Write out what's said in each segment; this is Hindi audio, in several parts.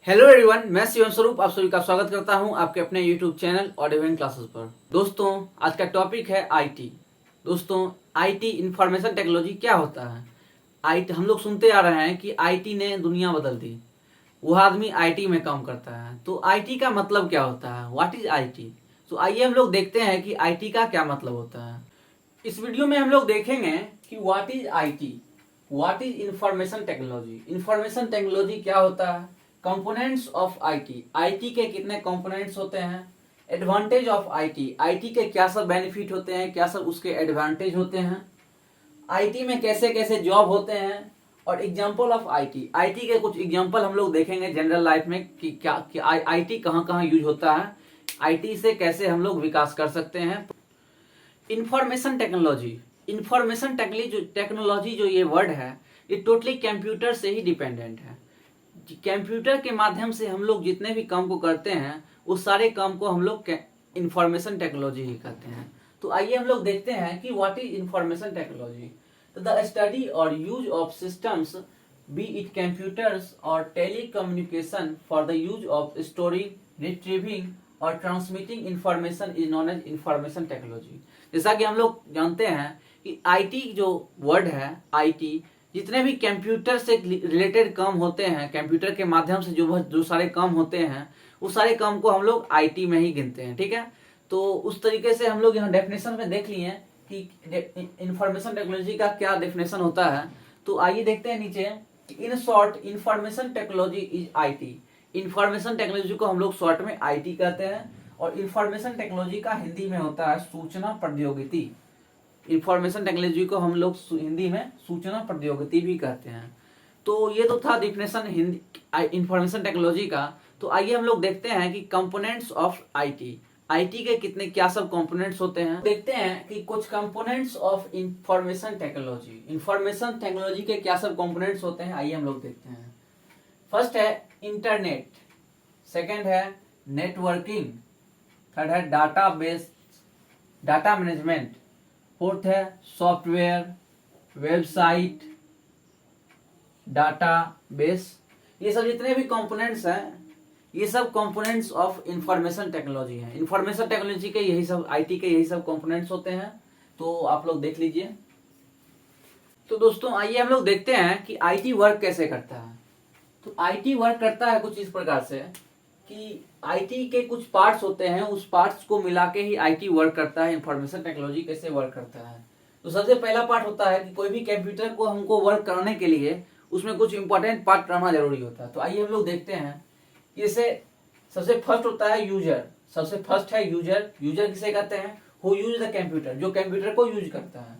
हेलो एवरीवन, मैं शिवम स्वरूप आप सभी का स्वागत करता हूं आपके अपने यूट्यूब चैनल ऑडियो क्लासेस पर। दोस्तों, आज का टॉपिक है आईटी। दोस्तों, आईटी इंफॉर्मेशन टेक्नोलॉजी क्या होता है? आईटी हम लोग सुनते आ रहे हैं कि आईटी ने दुनिया बदल दी, वह आदमी आईटी में काम करता है। तो आईटी का मतलब क्या होता है? What is IT? तो आइए हम लोग देखते हैं कि आईटी का क्या मतलब होता है। इस वीडियो में हम लोग देखेंगे कि what is IT, what is information technology, information technology क्या होता है, कंपोनेंट्स ऑफ आईटी, आईटी के कितने कंपोनेंट्स होते हैं, एडवांटेज ऑफ आईटी, आईटी के क्या सब बेनिफिट होते हैं, क्या सब उसके एडवांटेज होते हैं, आईटी में कैसे कैसे जॉब होते हैं, और एग्जांपल ऑफ आईटी, आईटी के कुछ एग्जांपल हम लोग देखेंगे जनरल लाइफ में कि क्या आईटी कहाँ कहाँ यूज होता है, आईटी से कैसे हम लोग विकास कर सकते हैं। इंफॉर्मेशन टेक्नोलॉजी, इंफॉर्मेशन टेक्नोलॉजी जो ये वर्ड है, ये टोटली कंप्यूटर से ही डिपेंडेंट है। कंप्यूटर के माध्यम से हम लोग जितने भी काम को करते हैं उस सारे काम को हम लोग इंफॉर्मेशन टेक्नोलॉजी ही कहते हैं। तो आइए हम लोग देखते हैं कि व्हाट इज इंफॉर्मेशन टेक्नोलॉजी। तो द स्टडी और use of systems, be it computers और telecommunication, for the use of storing, retrieving और transmitting information is known as information technology. जैसा कि हम लोग जानते हैं कि आईटी जो वर्ड है, आईटी जितने भी कंप्यूटर से रिलेटेड काम होते हैं, कंप्यूटर के माध्यम से जो सारे काम होते हैं, उस सारे काम को हम लोग आईटी में ही गिनते हैं। ठीक है, तो उस तरीके से हम लोग यहाँ डेफिनेशन में देख लिए कि इंफॉर्मेशन टेक्नोलॉजी का क्या डेफिनेशन होता है। तो आइए देखते हैं नीचे। In short, information technology is IT. Information technology को हम लोग शॉर्ट में आईटी कहते हैं, और इंफॉर्मेशन टेक्नोलॉजी का हिंदी में होता है सूचना प्रौद्योगिकी। इंफॉर्मेशन टेक्नोलॉजी को हम लोग हिंदी में सूचना प्रौद्योगिकी भी कहते हैं। तो ये तो था डिफिनेशन हिंदी इंफॉर्मेशन टेक्नोलॉजी का। तो आइए हम लोग देखते हैं कि कंपोनेंट्स ऑफ आईटी, आईटी के कितने क्या सब कंपोनेंट्स होते हैं। देखते हैं कि कुछ components of information technology, information technology के क्या सब कंपोनेंट्स होते हैं, आइए हम लोग देखते हैं। फर्स्ट है इंटरनेट, सेकेंड है नेटवर्किंग, थर्ड है data base, data management, fourth है सॉफ्टवेयर, वेबसाइट, डाटा बेस। ये सब जितने भी कंपोनेंट्स हैं, ये सब कंपोनेंट्स ऑफ इंफॉर्मेशन टेक्नोलॉजी हैं। इंफॉर्मेशन टेक्नोलॉजी के यही सब, आईटी के यही सब कंपोनेंट्स होते हैं। तो आप लोग देख लीजिए। तो दोस्तों, आइए हम लोग देखते हैं कि आईटी वर्क कैसे करता है। तो आईटी वर्क करता है कुछ इस प्रकार से कि आईटी के कुछ पार्ट्स होते हैं, उस पार्ट्स को मिला के ही आईटी वर्क करता है। इंफॉर्मेशन टेक्नोलॉजी कैसे वर्क करता है? तो सबसे पहला पार्ट होता है कि कोई भी कंप्यूटर को हमको वर्क कराने के लिए उसमें कुछ इंपॉर्टेंट पार्ट रहना जरूरी होता है। तो आइए हम लोग देखते हैं। जैसे सबसे फर्स्ट होता है यूजर, सबसे फर्स्ट है यूजर। यूजर किसे कहते हैं? हु यूज द कंप्यूटर, जो कंप्यूटर को यूज करता है।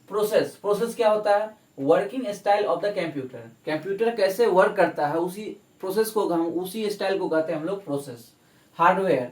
प्रोसेस, प्रोसेस क्या होता है? Working style of the computer, computer कैसे वर्क करता है उसी प्रोसेस को हम, उसी स्टाइल को कहते हैं हम लोग process. Hardware,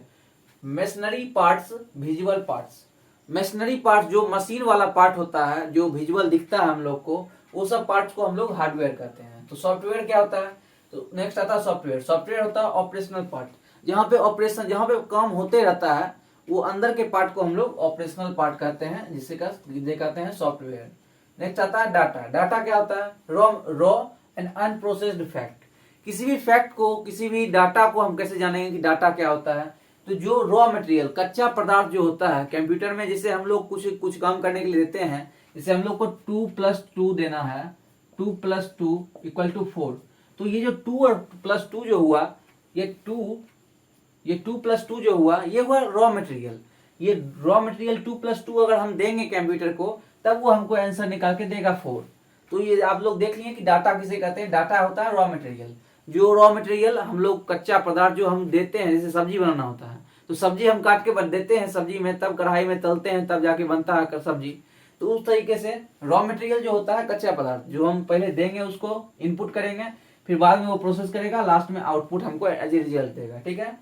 machinery parts, visual parts, machinery part जो मशीन वाला पार्ट होता है, जो विजुअल दिखता है हम लोग को, वो सब पार्ट्स को हम लोग हार्डवेयर कहते हैं। तो सॉफ्टवेयर क्या होता है? तो नेक्स्ट आता है सॉफ्टवेयर। सॉफ्टवेयर होता है ऑपरेशनल पार्ट, जहाँ पे ऑपरेशन, जहाँ पे काम होते रहता है, वो अंदर के पार्ट को हम लोग ऑपरेशनल पार्ट कहते हैं, जिसे कहते हैं सॉफ्टवेयर। नेक्स्ट आता है डाटा। डाटा क्या होता है? Raw and unprocessed fact. किसी भी फैक्ट को, किसी भी डाटा को हम कैसे जानेंगे कि डाटा क्या होता है? तो जो रॉ मटेरियल, कच्चा पदार्थ जो होता है कंप्यूटर में, जैसे हम लोग कुछ कुछ काम करने के लिए देते हैं, जैसे हम लोग को 2+2 देना है, 2+2 = 4। तो ये जो 2 और +2 जो हुआ, ये 2+2 जो हुआ, ये हुआ रॉ मटेरियल। ये रॉ मटेरियल 2+2 अगर हम देंगे कंप्यूटर को, तब वो हमको आंसर निकाल के देगा 4। तो ये आप लोग देख लिए कि डाटा किसे कहते हैं? डाटा होता है रॉ मटेरियल। जो रॉ मटेरियल हम लोग, कच्चा पदार्थ जो हम देते हैं, जैसे सब्जी बनाना होता है, तो सब्जी हम काट के देते हैं सब्जी में, तब कढ़ाई में तलते हैं, तब जाके बनता है सब्जी। तो उस तरीके से रॉ मटेरियल जो होता है, कच्चा पदार्थ जो हम पहले देंगे, उसको इनपुट करेंगे, फिर बाद में वो प्रोसेस करेगा, लास्ट में आउटपुट हमको एज ए रिजल्ट देगा। ठीक है।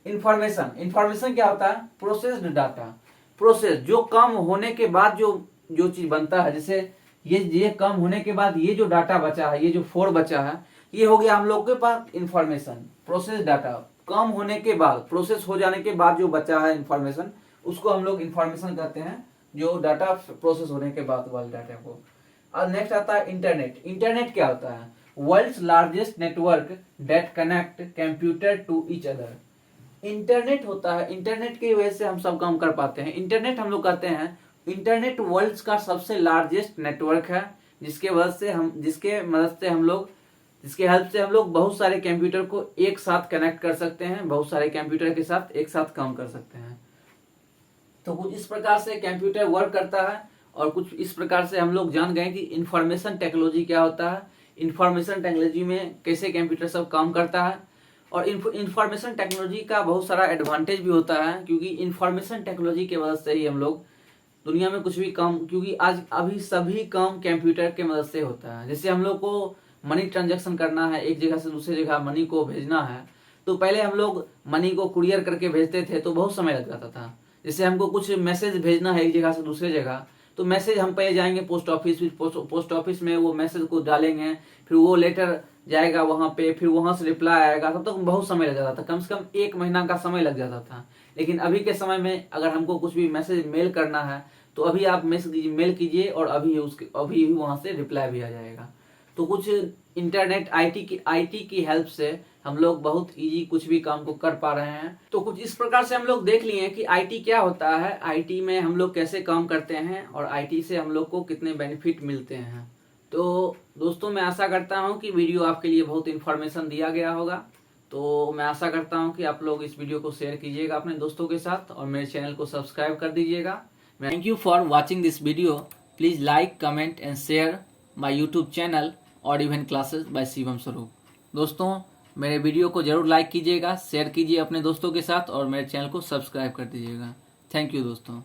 इंफॉर्मेशन, इंफॉर्मेशन क्या होता है? Processed data. प्रोसेस, जो काम होने के बाद जो चीज बनता है, जैसे ये काम होने के बाद ये जो डाटा बचा है, ये जो 4 बचा है, ये हो गया हम लोग के पास इंफॉर्मेशन। प्रोसेस डाटा, काम होने के बाद, प्रोसेस हो जाने के बाद जो बचा है इंफॉर्मेशन, उसको हम लोग इंफॉर्मेशन कहते हैं, जो डाटा प्रोसेस होने के बाद वाले डाटा को। और नेक्स्ट आता है इंटरनेट। इंटरनेट क्या होता है? World's largest network that connect computer to each other. Internet होता है, इंटरनेट की वजह से हम सब काम कर पाते हैं। इंटरनेट हम लोग कहते हैं, इंटरनेट वर्ल्ड का सबसे लार्जेस्ट नेटवर्क है, जिसके हेल्प से हम लोग बहुत सारे कंप्यूटर को एक साथ कनेक्ट कर सकते हैं, बहुत सारे कंप्यूटर के साथ एक साथ काम कर सकते हैं। तो कुछ इस प्रकार से कंप्यूटर वर्क करता है, और कुछ इस प्रकार से हम लोग जान गए कि इंफॉर्मेशन टेक्नोलॉजी क्या होता है, इंफॉर्मेशन टेक्नोलॉजी में कैसे कंप्यूटर सब काम करता है। और इंफॉर्मेशन टेक्नोलॉजी का बहुत सारा एडवांटेज भी होता है, क्योंकि इंफॉर्मेशन टेक्नोलॉजी की मदद से ही हम लोग दुनिया में कुछ भी काम, क्योंकि आज अभी सभी काम कंप्यूटर के मदद से होता है। जैसे हम लोग को मनी ट्रांजैक्शन करना है, एक जगह से दूसरी जगह मनी को भेजना है, तो पहले हम लोग मनी को कुरियर करके भेजते थे, तो बहुत समय लग जाता था। जैसे हमको कुछ मैसेज भेजना है एक जगह से दूसरी जगह, तो मैसेज हम पहले जाएंगे पोस्ट ऑफिस में वो मैसेज को डालेंगे, फिर वो लेटर जाएगा वहां पे, फिर वहां से रिप्लाई आएगा, तब तक बहुत समय लग जाता था, कम से कम 1 महीना का समय लग जाता था। लेकिन अभी के समय में अगर हमको कुछ भी मैसेज मेल करना है, तो अभी आप मैसेज मेल कीजिए और अभी वहां से रिप्लाई भी आ जाएगा। तो कुछ इंटरनेट आईटी की हेल्प से हम लोग बहुत इजी कुछ भी काम को कर पा रहे हैं। तो कुछ इस प्रकार से हम लोग देख लिए कि आईटी क्या होता है, आईटी में हम लोग कैसे काम करते हैं, और आईटी से हम लोग को कितने बेनिफिट मिलते हैं। तो दोस्तों, मैं आशा करता हूं कि वीडियो आपके लिए बहुत इन्फॉर्मेशन दिया गया होगा। तो मैं आशा करता हूं कि आप लोग इस वीडियो को शेयर कीजिएगा अपने दोस्तों के साथ, और मेरे चैनल को सब्सक्राइब कर दीजिएगा। Thank you for watching this video. Please like, comment and share my YouTube channel और इवन क्लासेस बाय शिवम स्वरूप। दोस्तों, मेरे वीडियो को जरूर लाइक कीजिएगा, शेयर कीजिए अपने दोस्तों के साथ, और मेरे चैनल को सब्सक्राइब कर दीजिएगा। थैंक यू दोस्तों।